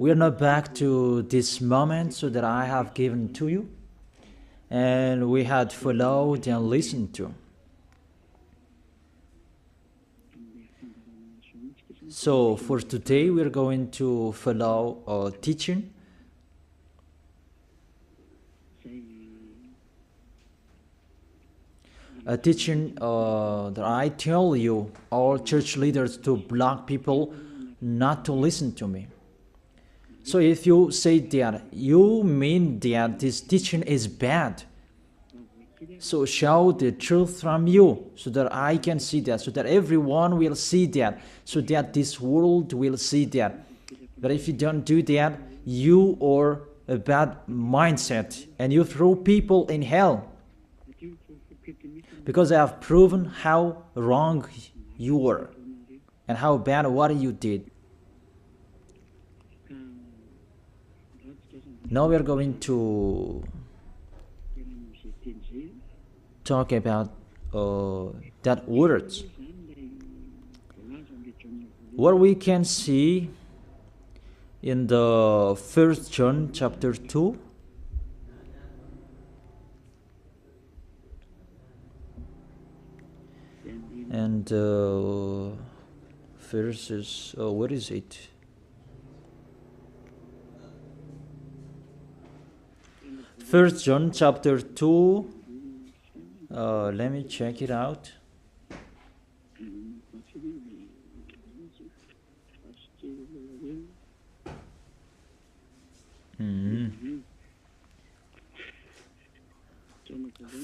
We are now back to this moment so that I have given to you, and we had followed and listened to. So for today, we are going to follow a teaching. A teaching that I tell you, all church leaders, to block people not to listen to me. So if you say that, you mean that this teaching is bad. So show the truth from you, so that I can see that, so that everyone will see that, so that this world will see that. But if you don't do that, you are a bad mindset, and you throw people in hell. Because I have proven how wrong you were, and how bad what you did. Now we are going to talk about that words. What we can see in the 1 John chapter 2. And verses, what is it? First John chapter 2. Let me check it out.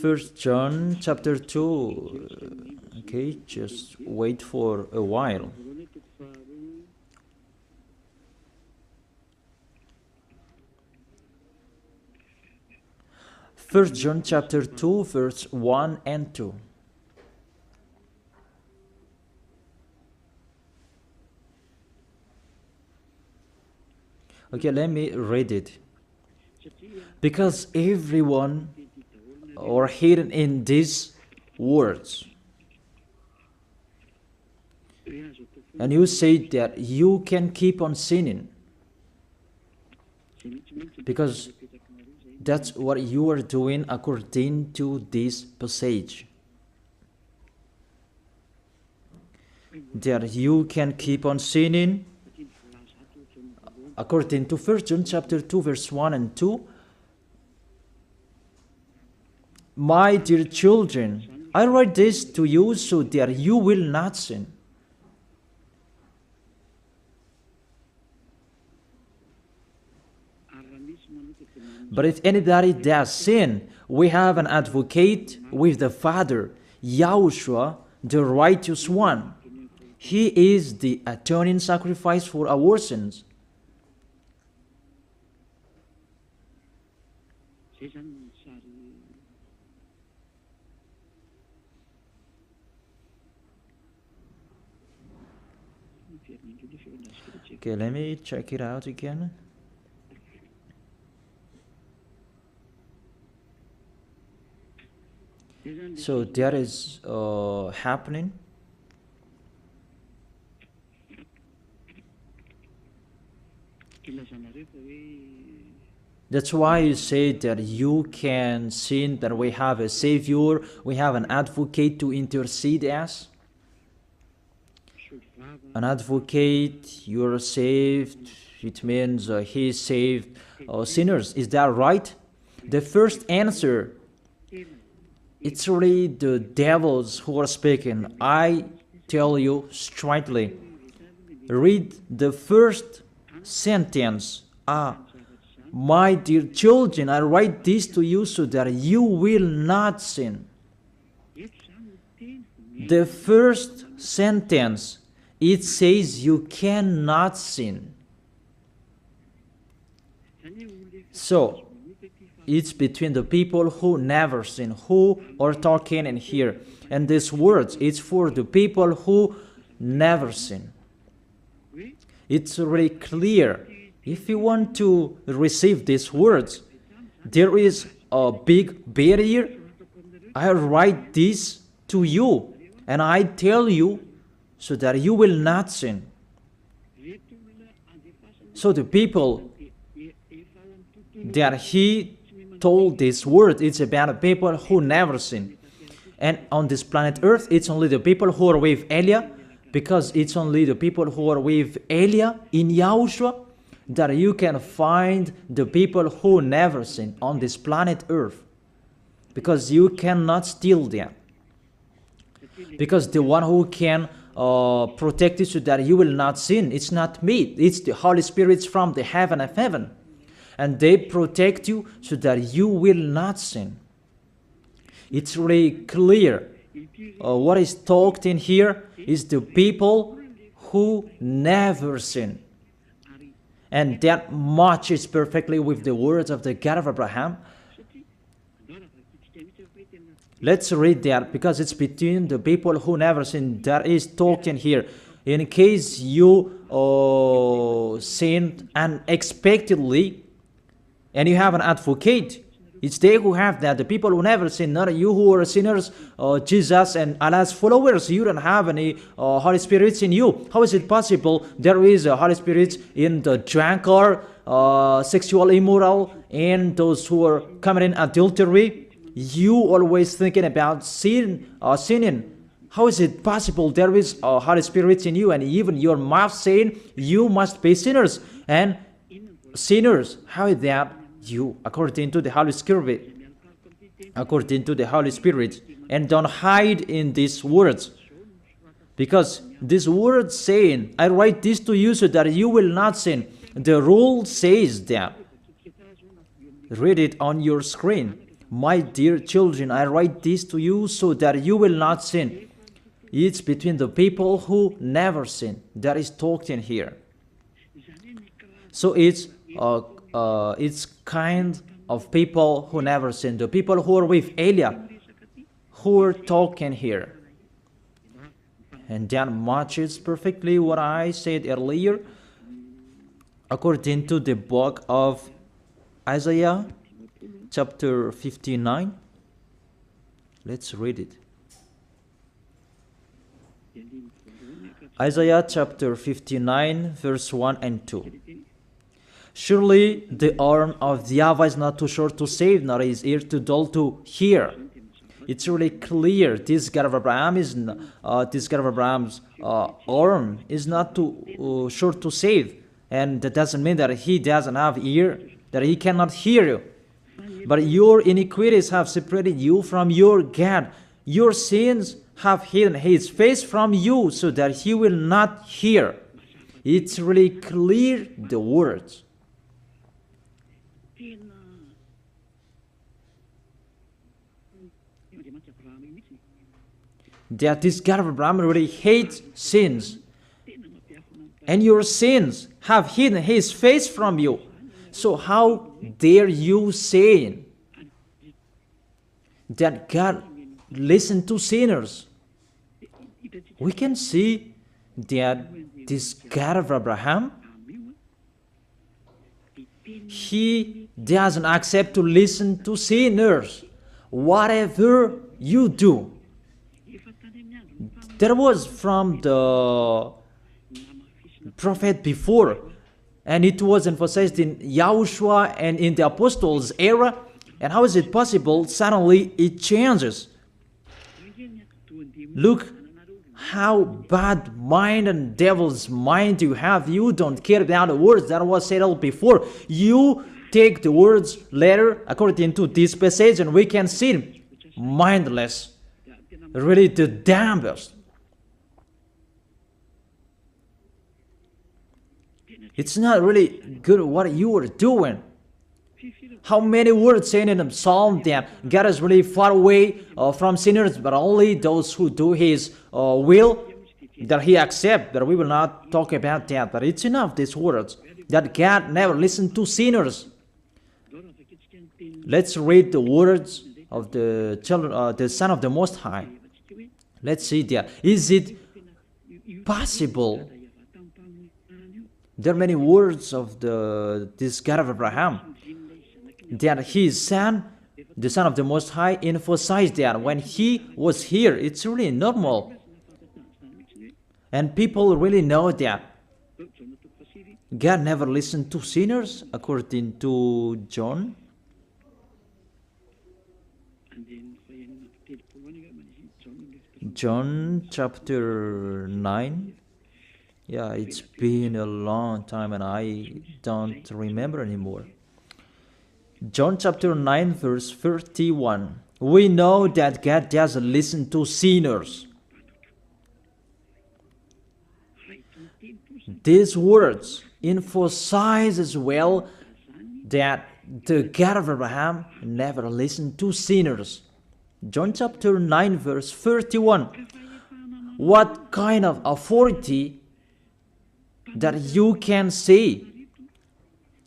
First John chapter 2. Okay, just wait for a while. First John chapter 2, verse 1 and 2. Okay, let me read it. Because everyone are hidden in these words. And you say that you can keep on sinning, because that's what you are doing according to this passage. That you can keep on sinning according to 1 John chapter 2 verse 1 and 2. My dear children, I write this to you so that you will not sin. But if anybody does sin, we have an advocate with the Father, YAHOSHUAH, the righteous one. He is the atoning sacrifice for our sins. Okay, let me check it out again. So that is happening. That's why you say that you can sin, that we have a Savior, we have an advocate to intercede us. An advocate, you're saved, it means he saved sinners. Is that right? The first answer, it's really the devils who are speaking. I tell you straightly, read the first sentence. My dear children, I write this to you so that you will not sin. The first sentence, it says you cannot sin. So, it's between the people who never sin, who are talking in here. And these words, it's for the people who never sin. It's really clear. If you want to receive these words, there is a big barrier. I write this to you, and I tell you so that you will not sin. So the people that he told this word, it's about people who never sin. And on this planet Earth, it's only the people who are with Elia, because it's only the people who are with Elia in Yahushua that you can find the people who never sin on this planet Earth. Because you cannot steal them. Because the one who can protect you so that you will not sin, it's not me, it's the Holy Spirit from the heaven of heaven. And they protect you so that you will not sin. It's really clear. What is talked in here is the people who never sin. And that matches perfectly with the words of the God of Abraham. Let's read that, because it's between the people who never sin that is talked in here. In case you sinned unexpectedly and you have an advocate, it's they who have that, the people who never sin, not you who are sinners, Jesus and Allah's followers. You don't have any Holy Spirits in you. How is it possible there is a Holy Spirit in the drunkard, sexual immoral, and those who are committing adultery? You always thinking about sinning. How is it possible there is a Holy Spirit in you, and even your mouth saying you must be sinners? And sinners, how is that you, according to the Holy Spirit? According to the Holy Spirit. And don't hide in these words. Because this word saying, I write this to you so that you will not sin. The rule says that. Read it on your screen. My dear children, I write this to you so that you will not sin. It's between the people who never sin. That is talked in here. So it's kind of people who never sin. The people who are with Elia, who are talking here. And that matches perfectly what I said earlier. According to the book of Isaiah, chapter 59. Let's read it. Isaiah chapter 59, verse 1 and 2. Surely the arm of YAHVAH is not too short to save, nor his ear too dull to hear. It's really clear. This God of Abraham is Abraham's arm is not too short to save, and that doesn't mean that he doesn't have ear, that he cannot hear you. But your iniquities have separated you from your God. Your sins have hidden his face from you so that he will not hear. It's really clear, the words. That this God of Abraham really hates sins. And your sins have hidden his face from you. So how dare you say that God listens to sinners? We can see that this God of Abraham, he doesn't accept to listen to sinners. Whatever you do. There was from the prophet before, and it was emphasized in YAHOSHUAH and in the apostles' era. And how is it possible suddenly it changes? Look how bad mind and devil's mind you have. You don't care about the words that was said before. You take the words later according to this passage, and we can see mindless, really the damnedest. It's not really good what you are doing. How many words saying in the psalm that God is really far away from sinners, but only those who do his will, that he accepts, that we will not talk about that. But it's enough, these words, that God never listened to sinners. Let's read the words of the children, the Son of the Most High. Let's see that. Is it possible? There are many words of this God of Abraham that his son, the Son of the Most High, emphasized that when he was here. It's really normal. And people really know that. God never listened to sinners, according to John. John chapter 9. Yeah, it's been a long time and I don't remember anymore. John chapter 9 verse 31. We know that God doesn't listen to sinners. These words emphasize as well that the God of Abraham never listened to sinners. John chapter 9 verse 31. What kind of authority that you can say,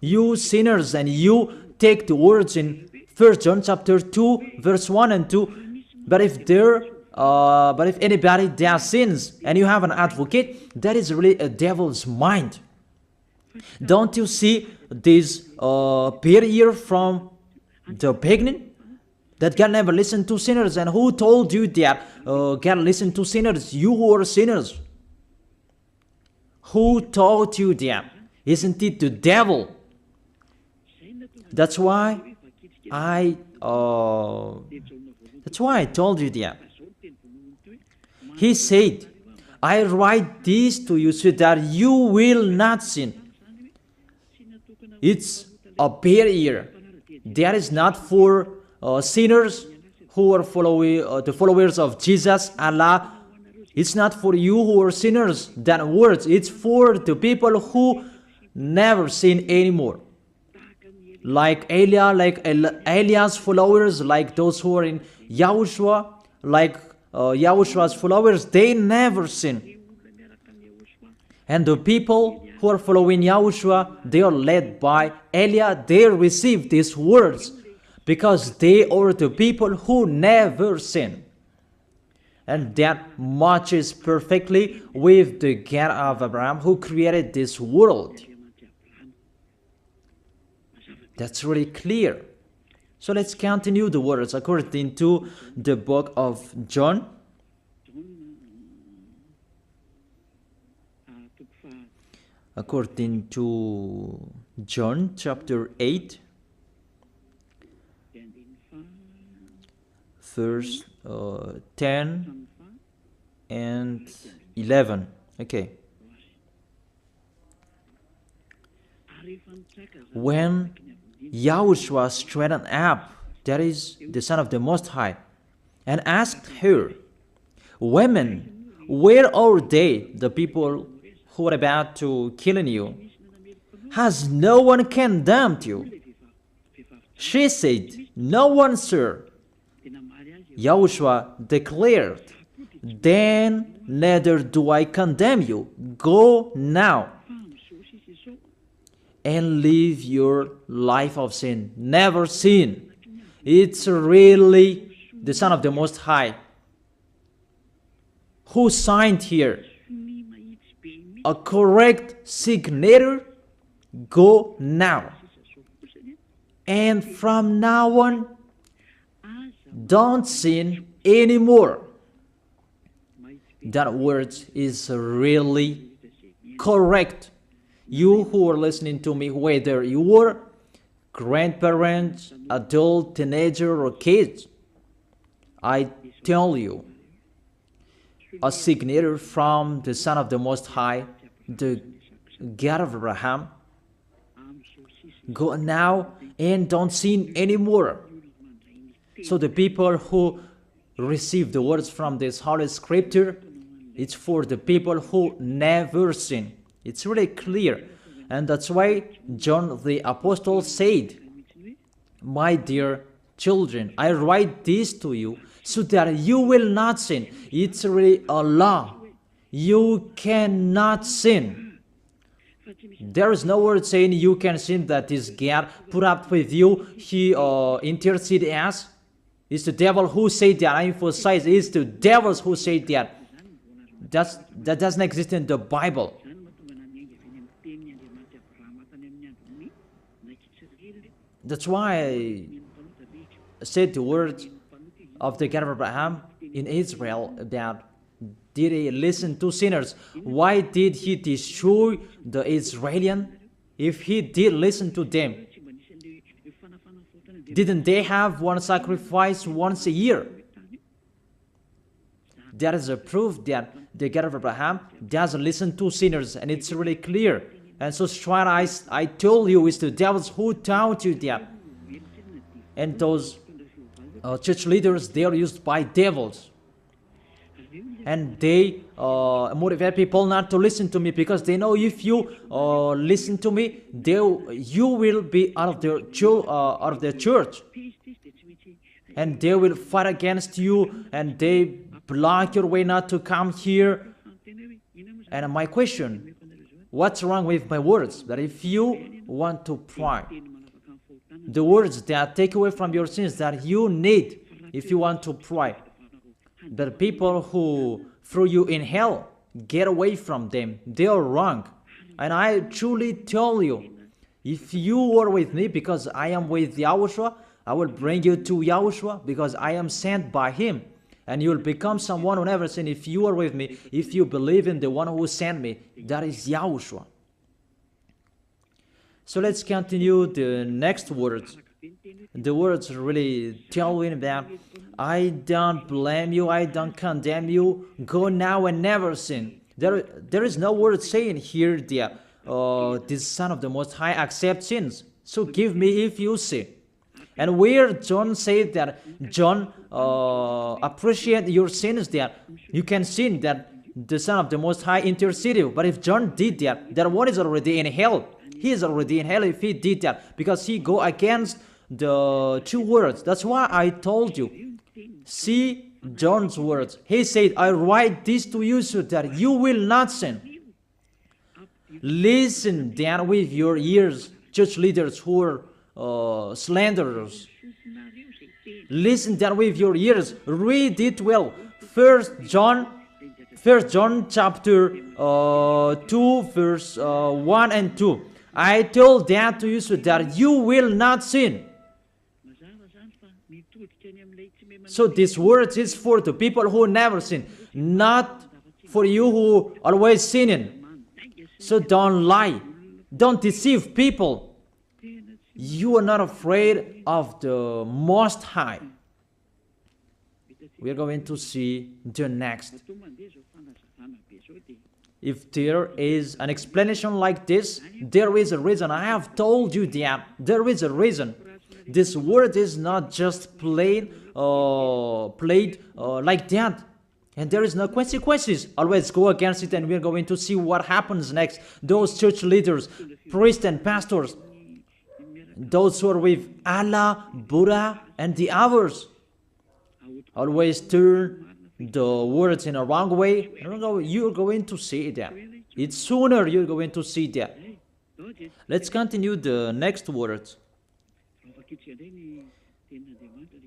you sinners, and you take the words in 1 John chapter 2 verse 1 and 2. But if anybody does sins and you have an advocate, that is really a devil's mind. Don't you see this barrier from the beginning? That God never listened to sinners. And who told you that God listened to sinners? You who are sinners. Who taught you that? Isn't it the devil? That's why I told you that. He said, I write this to you so that you will not sin. It's a barrier. That is not for sinners who are the followers of Jesus, Allah. It's not for you who are sinners, that words. It's for the people who never sin anymore. Like Elias followers, like those who are in YAHOSHUAH, like YAHOSHUAH's followers, they never sin. And the people who are following YAHOSHUAH, they are led by Eliah. They receive these words because they are the people who never sin. And that matches perfectly with the God of Abraham who created this world. That's really clear. So let's continue the words according to the book of John. According to John chapter 8, verse 10 and 11. Okay. When YAHOSHUAH straightened up, that is the Son of the Most High, and asked her, Women, where are they, the people who are about to kill you? Has no one condemned you? She said, No one, sir. YAHOSHUAH declared, Then neither do I condemn you. Go now and live your life of sin. Never sin. It's really the Son of the Most High who signed here a correct signature. Go now. And from now on, don't sin anymore. That word is really correct. You who are listening to me, whether you are grandparents, adult, teenager, or kids, I tell you, a signature from the Son of the Most High, the God of Abraham. Go now and don't sin anymore. So the people who receive the words from this Holy Scripture, it's for the people who never sin. It's really clear. And that's why John the Apostle said, My dear children, I write this to you so that you will not sin. It's really a law. You cannot sin. There is no word saying you can sin that is God put up with you. He intercede as. It's the devil who said that. I emphasize, it's the devils who say that. That doesn't exist in the Bible. That's why I said the words of the God of Abraham in Israel about did he listen to sinners? Why did he destroy the Israelians? If he did listen to them, didn't they have one sacrifice once a year? That is a proof that the God of Abraham doesn't listen to sinners, and it's really clear. And so straight I told you, it's the devils who taught you that. And those church leaders, they are used by devils. And they motivate people not to listen to me, because they know if you listen to me, you will be out of their church. And they will fight against you, and they block your way not to come here. And my question, what's wrong with my words? That if you want to pray, the words that take away from your sins that you need if you want to pray, the people who threw you in hell, get away from them. They are wrong. And I truly tell you, if you are with me, because I am with YAHOSHUAH, I will bring you to YAHOSHUAH, because I am sent by him. And you will become someone who never sinned if you are with me, if you believe in the one who sent me. That is YAHOSHUAH. So let's continue the next words. The words really tell him that I don't blame you, I don't condemn you, go now and never sin. There is no word saying here that this Son of the Most High accepts sins. So give me if you sin. And where John said that John appreciate your sins, that you can sin, that the Son of the Most High interceded. But if John did that, that one is already in hell. He is already in hell if he did that, because he go against the two words. That's why I told you. See John's words. He said, I write this to you so that you will not sin. Listen then with your ears, church leaders who are slanderers. Listen then with your ears. Read it well. First John chapter 2 verse 1 and 2. I told that to you so that you will not sin. So this word is for the people who never sin, not for you who always sinning. So don't lie. Don't deceive people. You are not afraid of the Most High. We are going to see the next. If there is an explanation like this, there is a reason. I have told you that there is a reason. This word is not just played like that. And there is no consequences. Always go against it, and we're going to see what happens next. Those church leaders, priests and pastors, those who are with Allah, Buddha, and the others, always turn the words in a wrong way. You're going to see that. It's sooner you're going to see that. Let's continue the next words.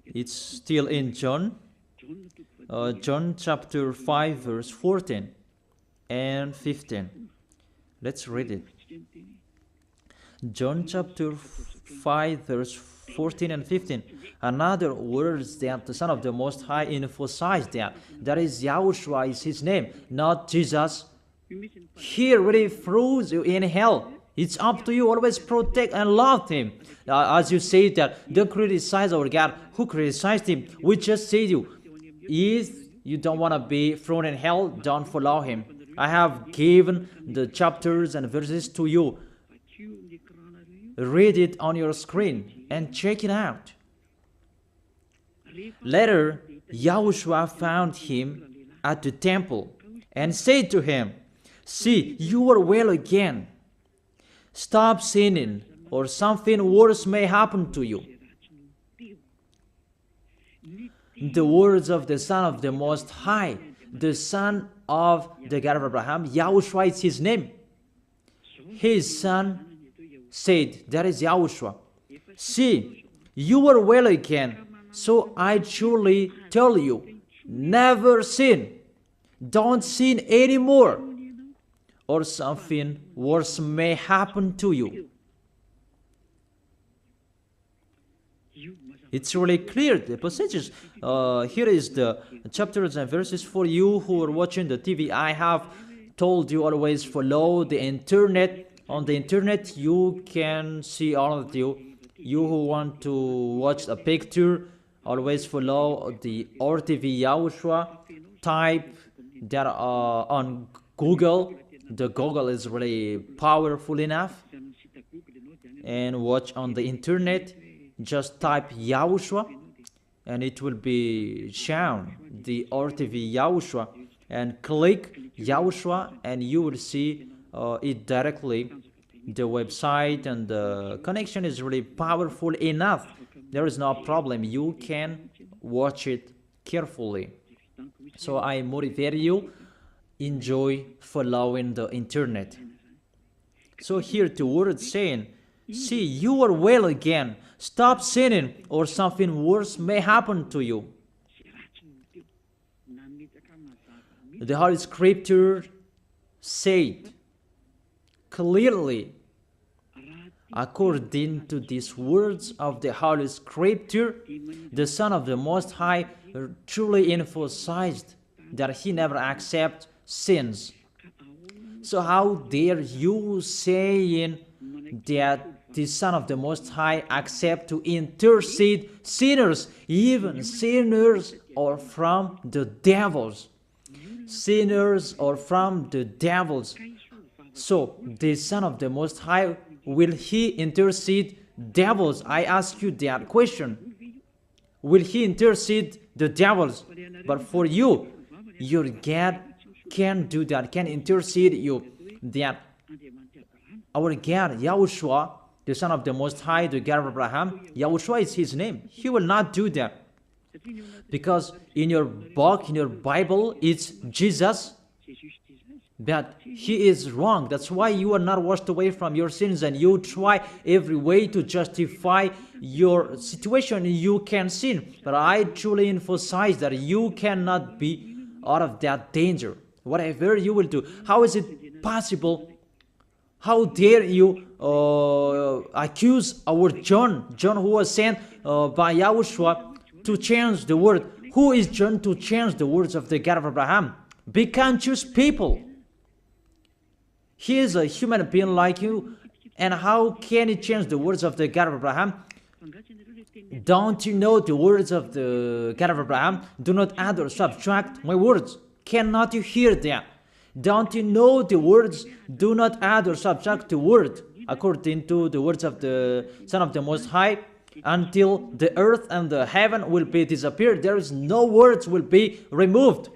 It's still in John. John chapter 5 verse 14 and 15. Let's read it. John chapter 5 verse 14 and 15. Another words that the Son of the Most High emphasized that is YAHOSHUAH is his name, not Jesus. He really throws you in hell. It's up to you. Always protect and love him. As you say that, don't criticize our God. Who criticized him? We just say to you, if you don't want to be thrown in hell, don't follow him. I have given the chapters and verses to you. Read it on your screen and check it out. Later, YAHOSHUAH found him at the temple and said to him, see, you are well again. Stop sinning, or something worse may happen to you. The words of the Son of the Most High, the Son of the God of Abraham, YAHOSHUAH is his name. His son said, that is YAHOSHUAH, see, you are well again. So I truly tell you, never sin. Don't sin anymore, or something worse may happen to you. It's really clear, the passages. Here is the chapters and verses. For you who are watching the TV, I have told you always follow the internet. On the internet, you can see all of you. You who want to watch a picture, always follow the RTV YAHOSHUAH. Type that on Google. The Google is really powerful enough. And watch on the internet. Just type YAHOSHUAH and it will be shown the RTV YAHOSHUAH, and click YAHOSHUAH and you will see it directly. The website and the connection is really powerful enough. There is no problem. You can watch it carefully. So I motivate you, enjoy following the internet. So here the word saying, see, you are well again. Stop sinning or something worse may happen to you. The Holy Scripture said clearly, according to these words of the Holy Scripture, the Son of the Most High truly emphasized that he never accepts sins. So how dare you saying that the Son of the Most High accept to intercede sinners, even sinners or from the devils. Sinners or from the devils. So the Son of the Most High, will he intercede devils? I ask you that question. Will he intercede the devils? But for you, your God can do that, can intercede you. That our God, YAHOSHUAH, the Son of the Most High, the God of Abraham, YAHOSHUAH is his name. He will not do that. Because in your book, in your Bible, it's Jesus. But he is wrong. That's why you are not washed away from your sins and you try every way to justify your situation. You can sin. But I truly emphasize that you cannot be out of that danger. Whatever you will do. How is it possible? How dare you accuse our John who was sent by YAHOSHUAH to change the word? Who is John to change the words of the God of Abraham? Be conscious people. He is a human being like you, and how can he change the words of the God of Abraham? Don't you know the words of the God of Abraham? Do not add or subtract my words. Cannot you hear that? Don't you know the words? Do not add or subtract the word, according to the words of the Son of the Most High, until the earth and the heaven will be disappeared. There is no words will be removed.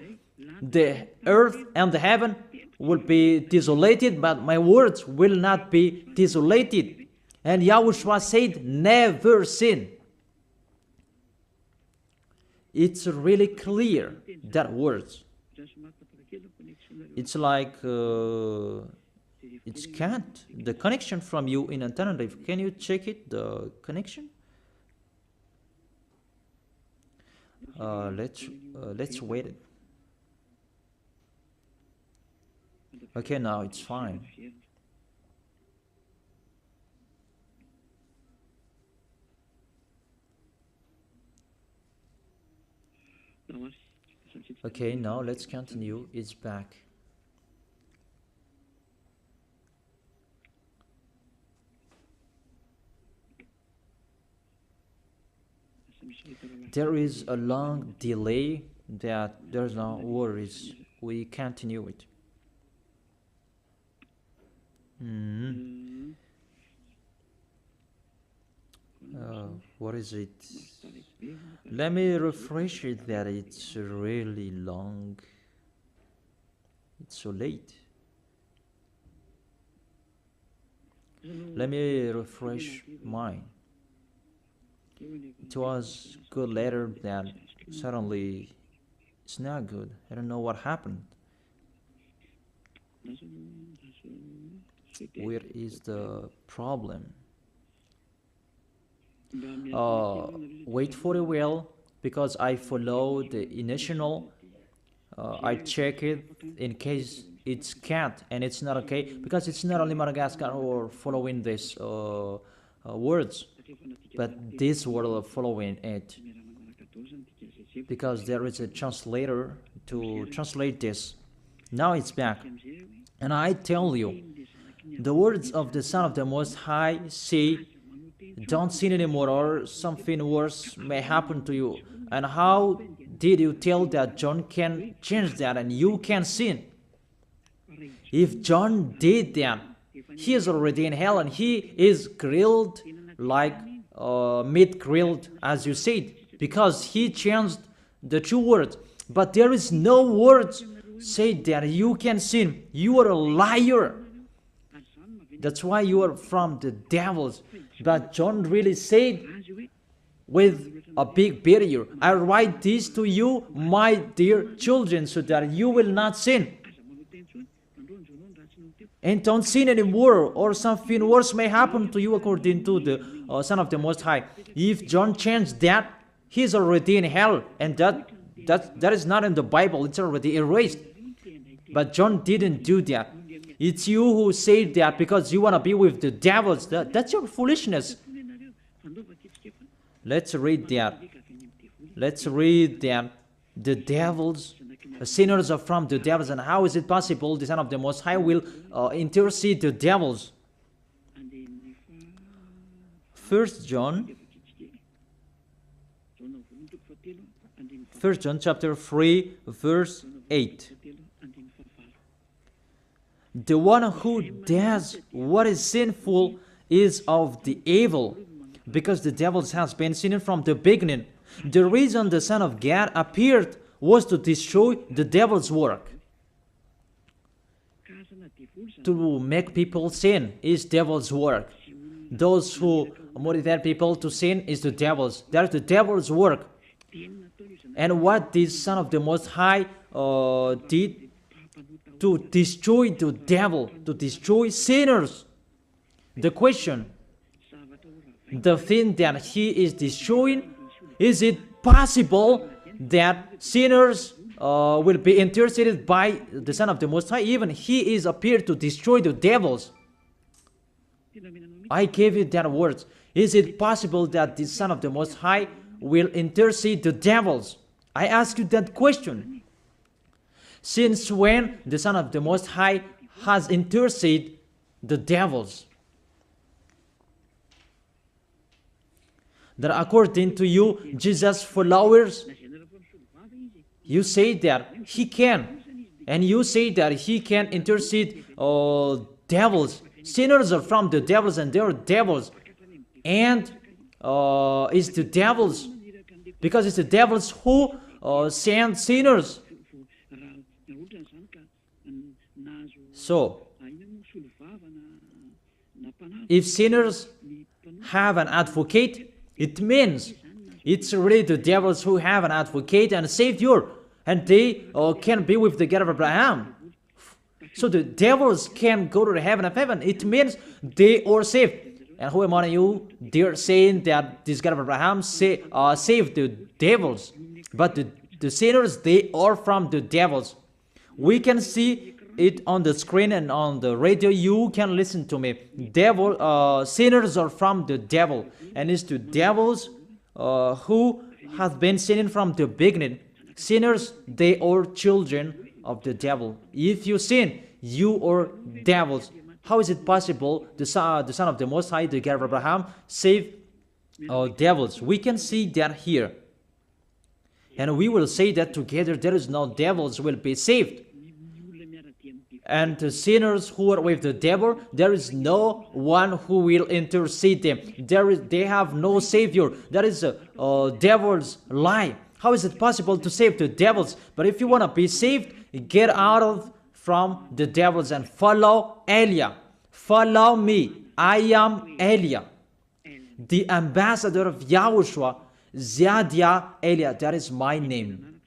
The earth and the heaven will be desolated, but my words will not be desolated. And YAHOSHUAH said, never sin. It's really clear, that words. It's like, it's can't. The connection from you in alternative, can you check it, the connection? Let's wait it. Okay, now it's fine. Okay, now let's continue. It's back. There is a long delay that there's no worries. We continue it. What is it? Let me refresh it that it's really long. It's so late. Let me refresh mine. It was good later, then suddenly it's not good. I don't know what happened. Where is the problem? Wait for a while, because I follow the initial. I check it in case it's can't, and it's not okay, because it's not only Madagascar or following these words. but this will follow in it, because there is a translator to translate this. Now it's back. And I tell you, the words of the Son of the Most High say, don't sin anymore, or something worse may happen to you. And how did you tell that John can change that and you can sin? If John did that, he is already in hell, and he is grilled like meat grilled, as you said, because he changed the true words. But there is no words say that you can sin. You are a liar. That's why you are from the devils. But John really said with a big barrier, I write this to you, my dear children, so that you will not sin. And don't sin anymore, or something worse may happen to you, according to the Son of the Most High. If John changed that, he's already in hell, and that is not in the Bible. It's already erased. But John didn't do that. It's you who say that because you want to be with the devils. That's your foolishness. Let's read that. Let's read that. The devils, sinners are from the devils. And how is it possible the Son of the Most High will intercede the devils? 1 John chapter 3, verse 8. The one who does what is sinful is of the evil, because the devils has been sinning from the beginning. The reason the Son of God appeared was to destroy the devil's work. To make people sin is devil's work. Those who motivate people to sin is the devil's. That's the devil's work. And what this Son of the Most High did to destroy the devil, to destroy sinners. The question, the thing that he is destroying, is it possible that sinners will be interceded by the Son of the Most High? Even he is appeared to destroy the devils. I gave you that words. Is it possible that the Son of the Most High will intercede the devils? I ask you that question. Since when the Son of the Most High has interceded the devils? That according to you, Jesus followers, you say that he can, and you say that he can intercede devils. Sinners are from the devils, and they are devils. And it's the devils, because it's the devils who send sinners. So, if sinners have an advocate, it means it's really the devils who have an advocate and a savior, and they can be with the God of Abraham. So the devils can go to the heaven of heaven. It means they are saved. And who among you they're saying that this God of Abraham saved the devils? But the sinners, they are from the devils. We can see it on the screen and on the radio. You can listen to me. Sinners are from the devil, and it's the devils who have been sinning from the beginning. Sinners, they are children of the devil. If you sin, you are devils. How is it possible the Son of the Most High, the God of Abraham, save devils? We can see that here. And we will say that together, there is no devils will be saved. And the sinners who are with the devil, there is no one who will intercede them. They have no savior. That is a devil's lie. How is it possible to save the devils? But if you want to be saved, get out from the devils and follow Elia. Follow me. I am Elia, the ambassador of YAHOSHUAH, Ziadia Elia. That is my name.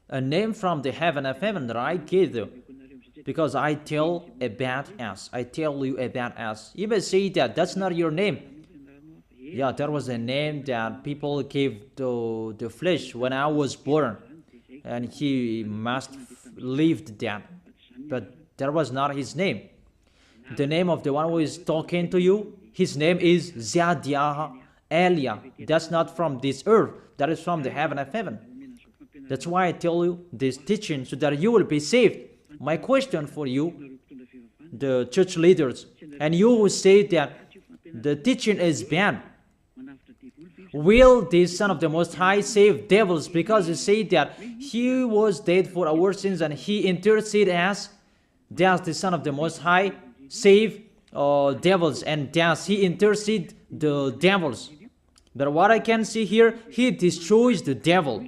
A name from the heaven of heaven that I gave you. Because I tell about us. I tell you about us. You may say that that's not your name. Yeah, that was a name that people gave to the flesh when I was born. And he must have lived that. But that was not his name. The name of the one who is talking to you, His name is Zadiah Elia. That's not from this earth. That is from the heaven of heaven. That's why I tell you this teaching, so that you will be saved. My question for you, the church leaders, and you who say that the teaching is bad, will the Son of the Most High save devils? Because you say that He was dead for our sins and He interceded as, does the Son of the Most High save devils, and does He intercede the devils? But what I can see here, He destroys the devil.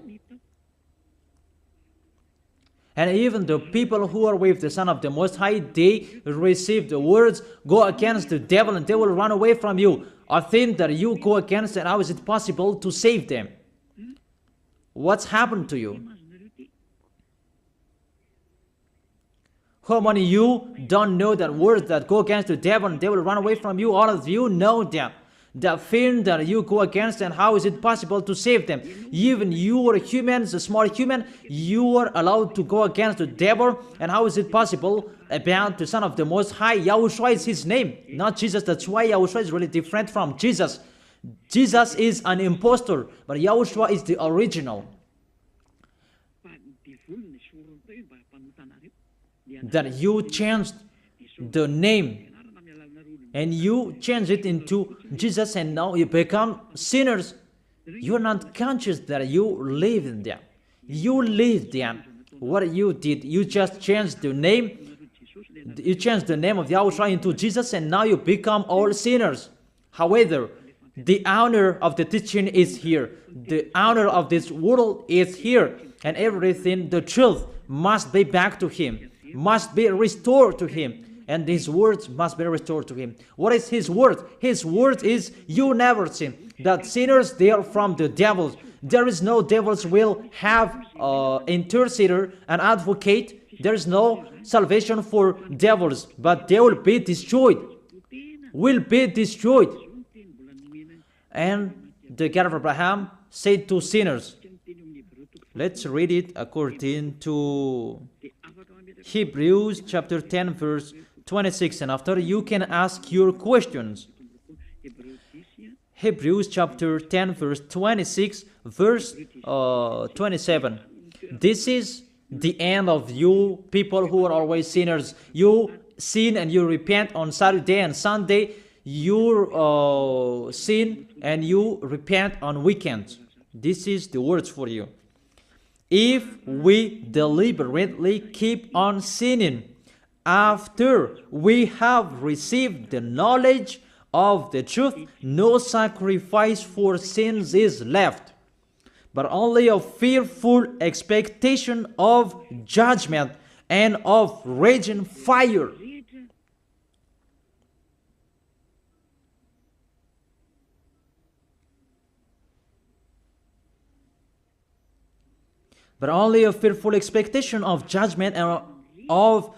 And even the people who are with the Son of the Most High, they receive the words, go against the devil and they will run away from you. A thing that you go against, and how is it possible to save them? What's happened to you? How many of you don't know that words that go against the devil and they will run away from you? All of you know that. The thing that you go against, and how is it possible to save them? Even you are humans, a small human, you are allowed to go against the devil, and how is it possible about the Son of the Most High? YAHOSHUAH is His name, not Jesus. That's why YAHOSHUAH is really different from Jesus. Jesus is an impostor, but YAHOSHUAH is the original. That you changed the name and you change it into Jesus, and now you become sinners. You're not conscious that you live in them. You live them. What you did, you just changed the name. You changed the name of YAHOSHUAH into Jesus, and now you become all sinners. However, the honor of the teaching is here. The honor of this world is here. And everything, the truth, must be back to Him, must be restored to Him. And His words must be restored to Him. What is His word? His word is, you never sin. That sinners, they are from the devils. There is no devils will have intercessor, an advocate. There is no salvation for devils, but they will be destroyed. Will be destroyed. And the God of Abraham said to sinners. Let's read it according to Hebrews chapter 10 verse 26, and after you can ask your questions. Hebrews chapter 10 verse 26 verse 27. This is the end of you people who are always sinners. You sin and you repent on Saturday and Sunday. You sin and you repent on weekends. This is the words for you. If we deliberately keep on sinning after we have received the knowledge of the truth, no sacrifice for sins is left, but only a fearful expectation of judgment and of raging fire. But only a fearful expectation of judgment and of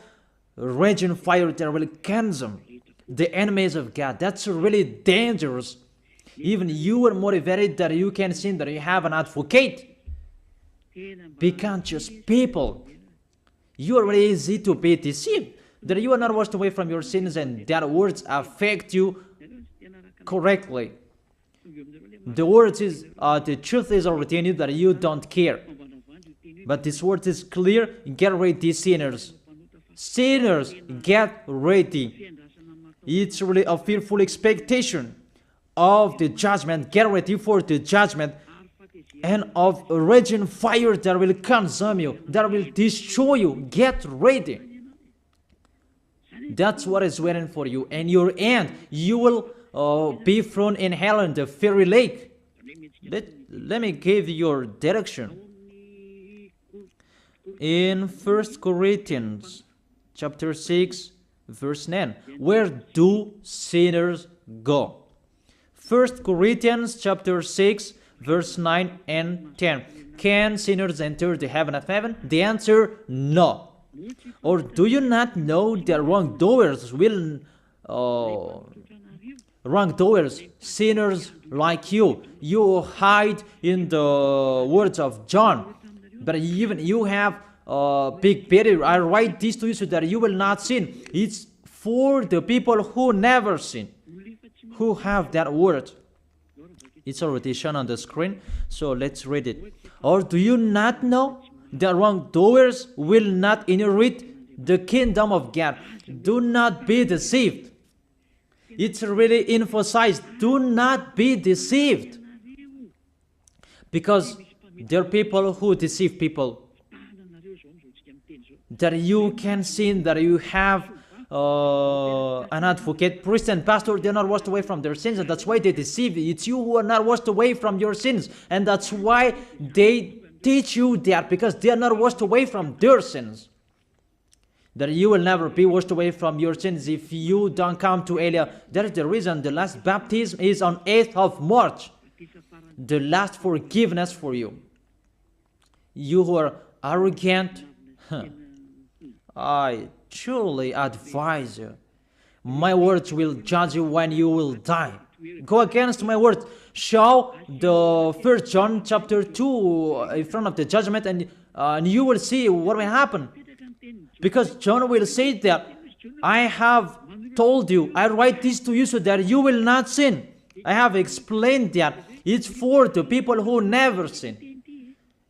raging fire that will consume the enemies of God. That's really dangerous. Even you are motivated that you can sin, that you have an advocate. Be conscious, people. You are really easy to be deceived. That you are not washed away from your sins and that words affect you correctly. The words is, the truth is already in you that you don't care. But this word is clear. Get ready, sinners. Sinners, get ready. It's really a fearful expectation of the judgment. Get ready for the judgment and of a raging fire that will consume you, that will destroy you. Get ready. That's what is waiting for you. And your end, you will be thrown in hell in the fiery lake. Let me give you your direction. In 1 Corinthians chapter 6 verse 9, where do sinners go? 1 Corinthians chapter 6 verse 9 and 10. Can sinners enter the heaven of heaven? The answer, no. Or do you not know that wrongdoers will wrongdoers, sinners like you hide in the words of John, but even you have big barrier. I write this to you so that you will not sin. It's for the people who never sin, who have that word. It's already shown on the screen, so let's read it. Or do you not know that wrongdoers will not inherit the kingdom of God? Do not be deceived. It's really emphasized, do not be deceived. Because there are people who deceive people. That you can sin, that you have an advocate, priest, and pastor, they're not washed away from their sins, and that's why they deceive you. It's you who are not washed away from your sins, and that's why they teach you that, because they are not washed away from their sins. That you will never be washed away from your sins if you don't come to Elia. That is the reason the last baptism is on 8th of March. The last forgiveness for you. You who are arrogant, I truly advise you. My words will judge you when you will die. Go against my words. Show the 1 John chapter 2 in front of the judgment, and you will see what will happen. Because John will say that, I have told you, I write this to you so that you will not sin. I have explained that. It's for the people who never sin.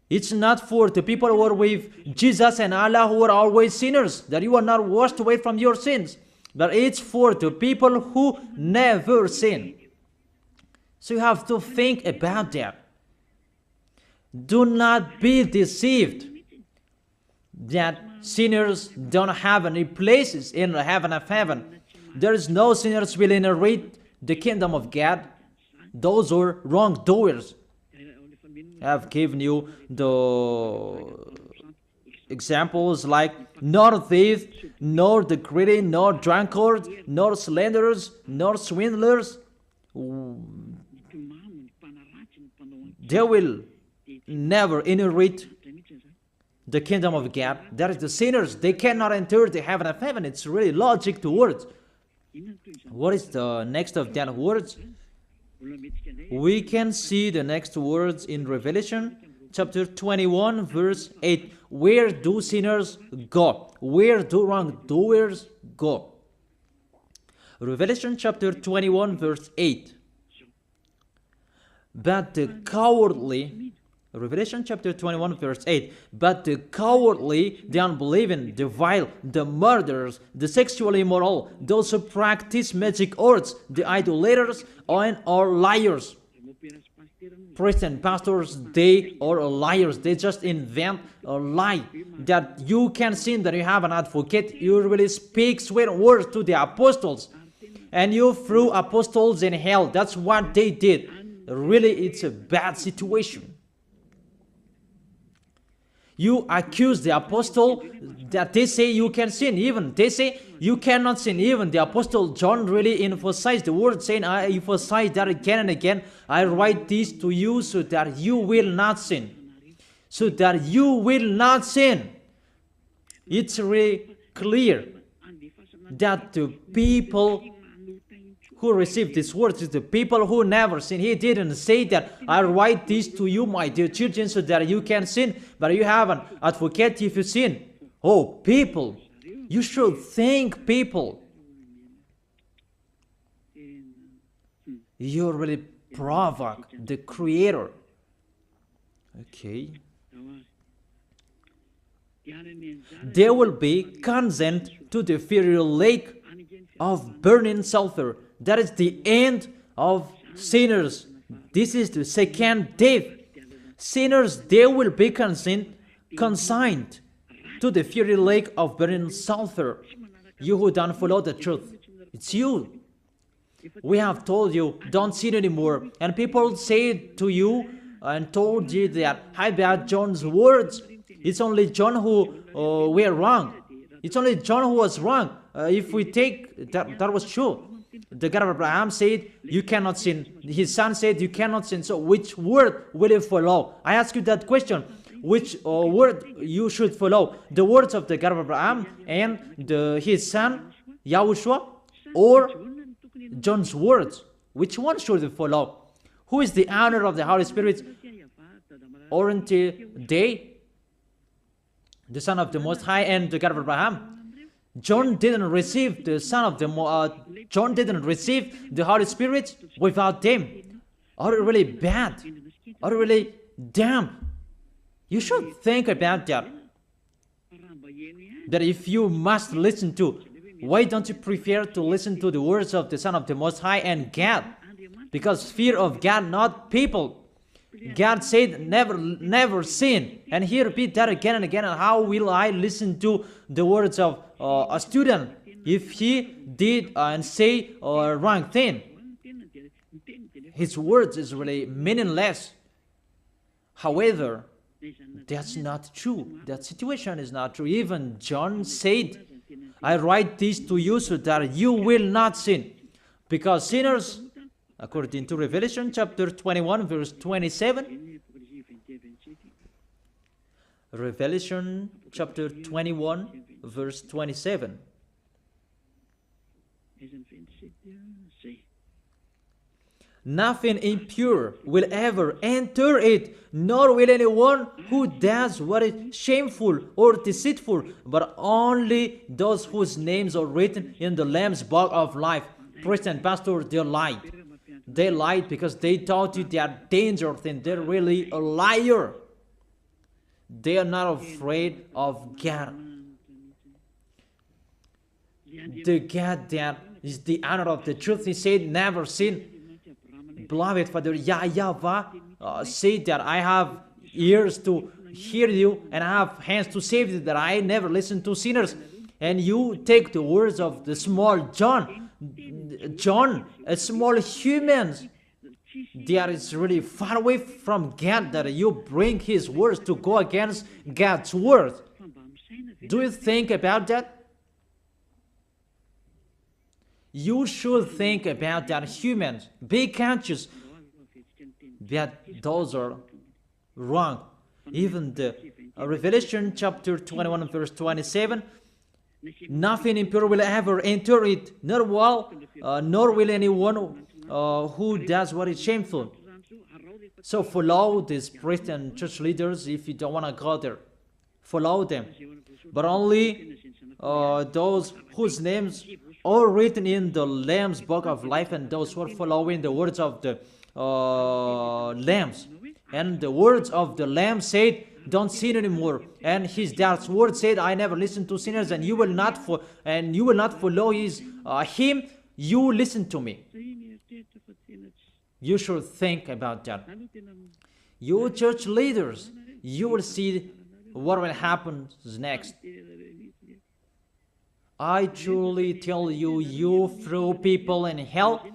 It's not for the people who are with Jesus and Allah who are always sinners, that you are not washed away from your sins. But it's for the people who never sin. So you have to think about that. Do not be deceived that sinners don't have any places in the heaven of heaven. There is no sinners will inherit the kingdom of God. Those are wrongdoers. I have given you the examples like nor thief, nor the greedy, nor drunkard, nor slanderers, nor swindlers. They will never inherit the kingdom of God. That is the sinners. They cannot enter the heaven of heaven. It's really logic to words. What is the next of that words? We can see the next words in Revelation chapter 21 verse 8. Where do sinners go? Where do wrongdoers go? Revelation chapter 21 verse 8. But the cowardly, Revelation chapter 21 verse 8, but the cowardly, the unbelieving, the vile, the murderers, the sexually immoral, those who practice magic arts, the idolaters, and are liars. Priests and pastors, they are liars. They just invent a lie that you can sin, that you have an advocate. You really speak sweet words to the apostles, and you threw apostles in hell. That's what they did. Really, it's a bad situation. You accuse the apostle that they say you can sin. Even they say you cannot sin. Even the apostle John really emphasized the word, saying, I emphasize that again and again. I write this to you so that you will not sin. So that you will not sin. It's really clear that the people who received these words is the people who never sin. He didn't say that I write this to you, my dear children, so that you can sin, but you have an advocate if you sin. Oh, people, you should think, people. You really provoke the Creator. Okay. They will be condemned to the fiery lake of burning sulfur. That is the end of sinners. This is the second death. Sinners, they will be consigned to the fiery lake of burning sulfur. You who don't follow the truth, it's you. We have told you, don't sin anymore. And people say to you and told you that, I bet John's words. It's only John who were wrong. It's only John who was wrong. If we take that was true. The God of Abraham said, you cannot sin. His son said, you cannot sin. So which word will you follow? I ask you that question. Which word you should follow? The words of the God of Abraham and his son, YAHOSHUAH, or John's words? Which one should you follow? Who is the owner of the Holy Spirit? Aren't they the Son of the Most High and the God of Abraham? John didn't receive the John didn't receive the Holy Spirit without them. Are you really bad? Are you really damn? You should think about that. That if you must listen to, why don't you prefer to listen to the words of the Son of the Most High and God? Because fear of God, not people. God said, never sin. And he repeat that again and again. And how will I listen to the words of a student if he did and say a wrong thing? His words is really meaningless. However, that's not true. That situation is not true. Even John said, I write this to you so that you will not sin. Because sinners, according to Revelation chapter 21, verse 27, Revelation chapter 21, verse 27. Nothing impure will ever enter it, nor will anyone who does what is shameful or deceitful, but only those whose names are written in the Lamb's book of life. Priest and pastor, they lied. They lied because they taught you they are dangerous and they're really a liar. They are not afraid of God. The God that is the honor of the truth, he said, never sin. Beloved Father, YAHVAH said that I have ears to hear you and I have hands to save you, that I never listen to sinners. And you take the words of the small John, a small humans, that is really far away from God, that you bring his words to go against God's word. Do you think about that? You should think about that, humans. Be conscious that those are wrong. Even the Revelation chapter 21 verse 27, nothing impure will ever enter it, nor will anyone who does what is shameful. So follow these priests and church leaders if you don't want to go there. Follow them. But only those whose names are written in the Lamb's book of life, and those who are following the words of the Lambs. And the words of the Lamb said, don't sin anymore. And his dad's word said, I never listen to sinners, and you will not follow his him. You listen to me. You should think about that. You church leaders, you will see what will happen next. I truly tell you, you throw people in hell,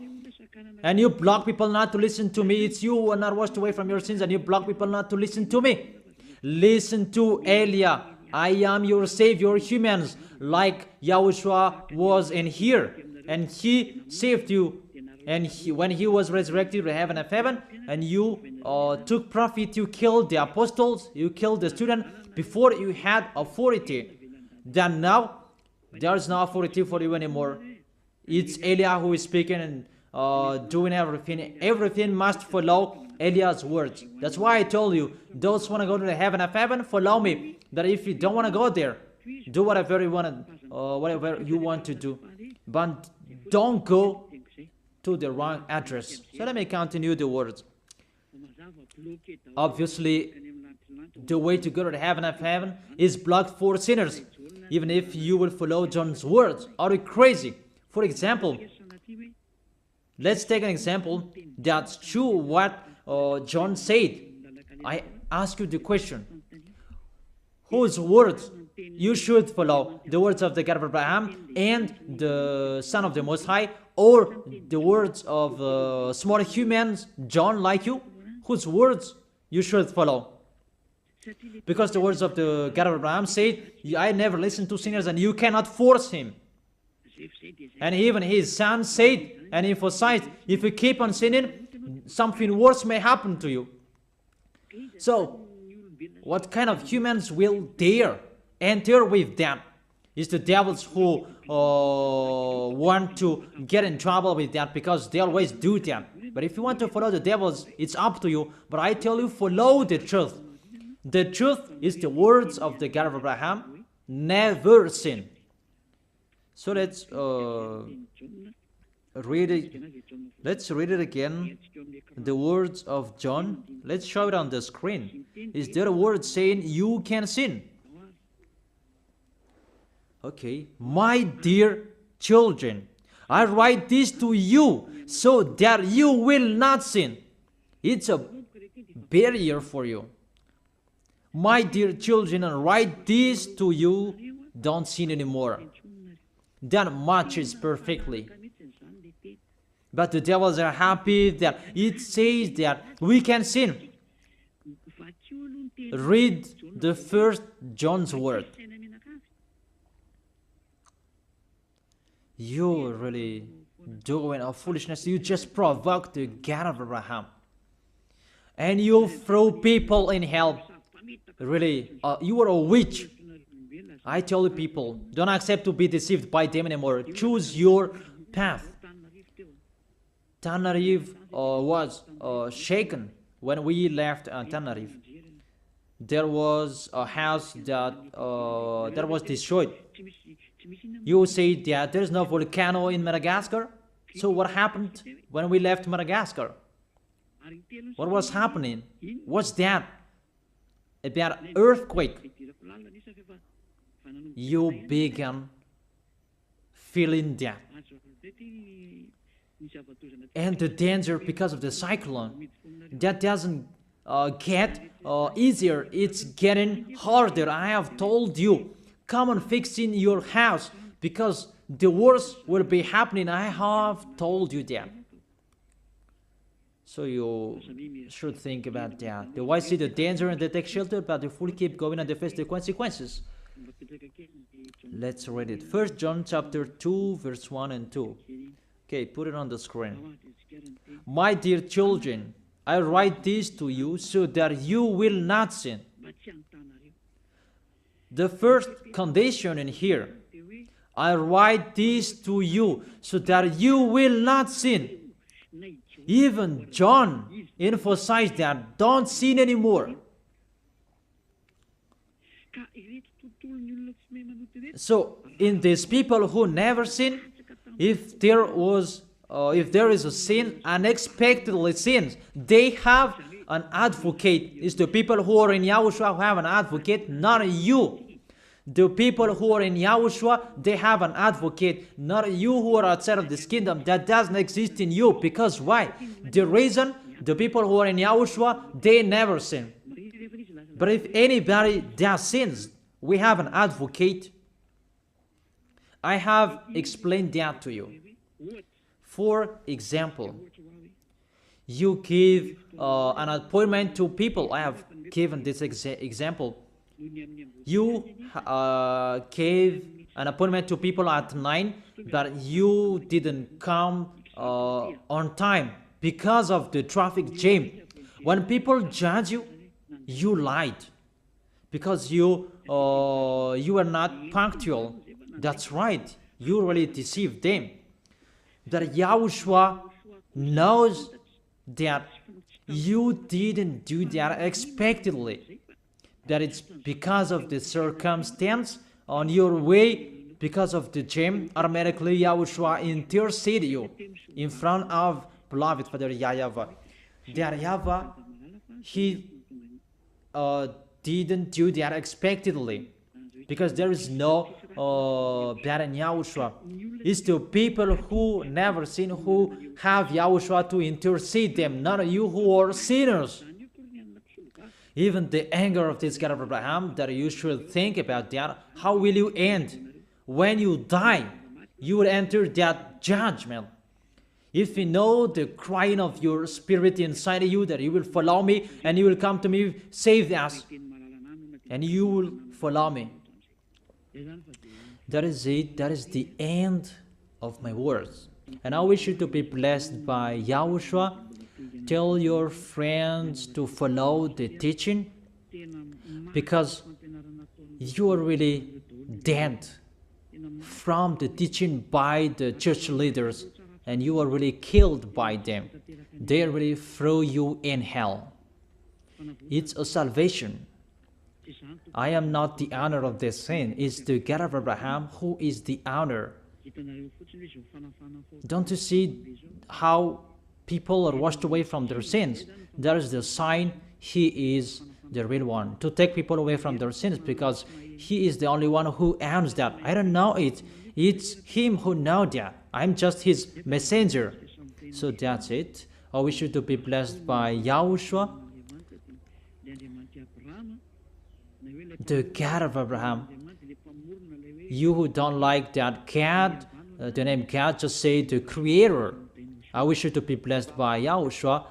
and you block people not to listen to me. It's you who are not washed away from your sins, and you block people not to listen to me. Listen to Elia. I am your Savior, humans, like YAHOSHUAH was in here, and he saved you. And when he was resurrected to heaven of heaven, and you took profit, you killed the apostles, you killed the student before you had authority. Then now, there's no authority for you anymore. It's Elia who is speaking and doing everything. Everything must follow Eliah's words. That's why I told you, those who want to go to the heaven of heaven, follow me. That if you don't want to go there, do whatever you want to do. But don't go to the wrong address. So let me continue the words. Obviously, the way to go to the heaven of heaven is blocked for sinners, even if you will follow John's words. Are you crazy? For example, let's take an example that's true what John said. I ask you the question, whose words you should follow? The words of the God of Abraham and the Son of the Most High, or the words of small humans, John like you? Whose words you should follow? Because the words of the God of Abraham say, I never listen to sinners, and you cannot force him. And even his son said and emphasized, if you keep on sinning, something worse may happen to you. So, what kind of humans will dare enter with them? It's the devils who want to get in trouble with that, because they always do that. But if you want to follow the devils, it's up to you. But I tell you, follow the truth. The truth is the words of the God of Abraham. Never sin. So read it. Let's read it again. The words of John. Let's show it on the screen. Is there a word saying you can sin? Okay. My dear children, I write this to you so that you will not sin. It's a barrier for you. My dear children, I write this to you, don't sin anymore. That matches perfectly. But the devils are happy that it says that we can sin. Read the first John's word. You're really doing a foolishness. You just provoke the God of Abraham. And you throw people in hell. Really, you are a witch. I tell you people, don't accept to be deceived by them anymore. Choose your path. Tenerife was shaken when we left Tenerife. There was a house that was destroyed. You say that there is no volcano in Madagascar. So what happened when we left Madagascar? What was happening? What's that? About earthquake. You began feeling that. And the danger because of the cyclone, that doesn't get easier. It's getting harder. I have told you, come on fixing your house because the worst will be happening. I have told you that. So you should think about that. The wise see the danger and they take shelter, but the fool keep going and they face the consequences. Let's read it. 1 John chapter 2, verse 1 and 2. Okay, put it on the screen. My dear children, I write this to you so that you will not sin. The first condition in here, I write this to you so that you will not sin. Even John emphasized that don't sin anymore. So in these people who never sin, if there is a sin, unexpectedly sins, they have an advocate. It's the people who are in Yahushua who have an advocate, not you. The people who are in Yahushua, they have an advocate, not you who are outside of this kingdom. That doesn't exist in you. Because why? The reason, the people who are in Yahushua, they never sin. But if anybody does sins, we have an advocate. I have explained that to you. For example, you give an appointment to people. I have given this example. You gave an appointment to people at 9, but you didn't come on time because of the traffic jam. When people judge you, you lied because you are not punctual. That's right. You really deceived them. That Yahushua knows that you didn't do that unexpectedly. That it's because of the circumstance on your way, because of the jam, automatically Yahushua intercede you in front of beloved Father YAHVAH. That YAHVAH, he didn't do that unexpectedly, because there is no bad in Yahushua. It's the people who never sin who have Yahushua to intercede them, not you who are sinners. Even the anger of this God of Abraham, that you should think about that. How will you end? When you die, you will enter that judgment. If you know the crying of your spirit inside of you, that you will follow me and you will come to me, save us, and you will follow me. That is it. That is the end of my words. And I wish you to be blessed by Yahushua. Tell your friends to follow the teaching, because you are really dead from the teaching by the church leaders, and you are really killed by them. They really throw you in hell. It's a salvation. I am not the owner of this sin. It's the God of Abraham who is the owner Don't you see how people are washed away from their sins? That is the sign He is the real one, to take people away from their sins, because He is the only one who owns that. I don't know it. It's Him who knows that. I'm just His messenger. So that's it. I wish you to be blessed by YAHOSHUAH, the God of Abraham. You who don't like that God, the name God, just say the Creator. I wish you to be blessed by YAHOSHUAH.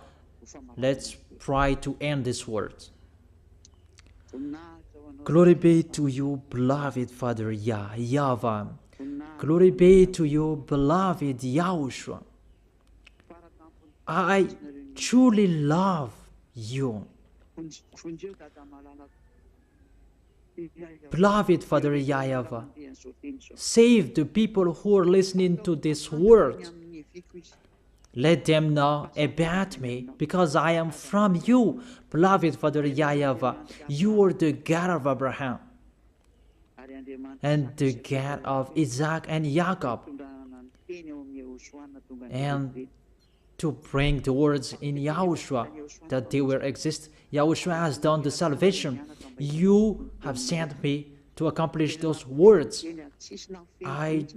Let's try to end this word. Glory be to you, beloved Father YAHVAH. Glory be to you, beloved YAHOSHUAH. I truly love you. Beloved Father YAHVAH, save the people who are listening to this word. Let them know about me, because I am from you. Beloved Father YAHVAH, you are the God of Abraham and the God of Isaac and Jacob. And to bring the words in YAHOSHUAH that they will exist. YAHOSHUAH has done the salvation. You have sent me to accomplish those words. I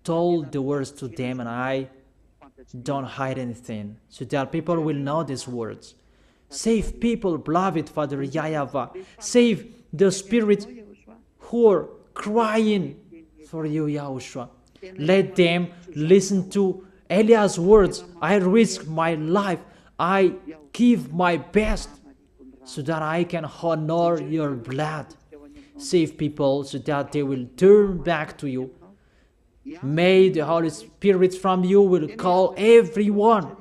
told the words to them, and I don't hide anything, so that people will know these words. Save people, beloved Father YAHVAH. Save the spirits who are crying for you, YAHOSHUAH. Let them listen to Eliah's words. I risk my life. I give my best so that I can honor your blood. Save people so that they will turn back to you. May the Holy Spirit from you will call everyone,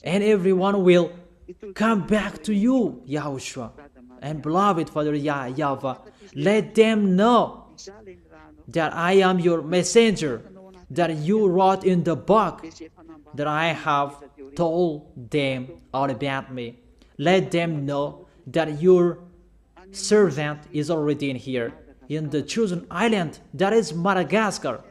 and everyone will come back to you, YAHOSHUAH. And beloved Father YAHVAH, let them know that I am your messenger, that you wrote in the book, that I have told them all about me. Let them know that your servant is already in here, in the chosen island, that is Madagascar.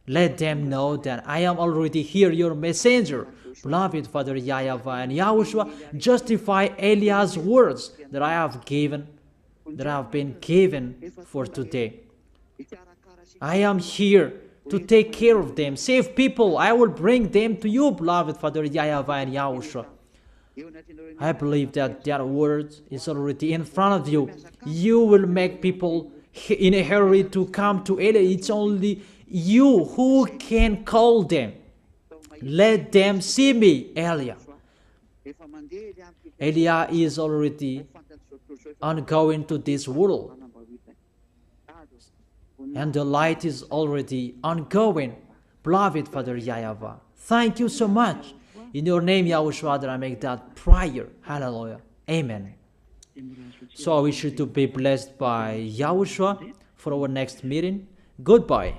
Let them know that I am already here, your messenger. Beloved Father YAHVAH and YAHOSHUAH, justify Eliah's words that I have been given for today. I am here to take care of them. Save people. I will bring them to you, beloved Father YAHVAH and YAHOSHUAH. I believe that that word is already in front of you. You will make people in a hurry to come to Eliah. It's only you who can call them. Let them see me, Eliah. Eliah is already ongoing to this world, and the light is already ongoing. Beloved Father YAHVAH, thank you so much. In your name, YAHOSHUAH, that I make that prayer. Hallelujah. Amen. So I wish you to be blessed by YAHOSHUAH for our next meeting. Goodbye.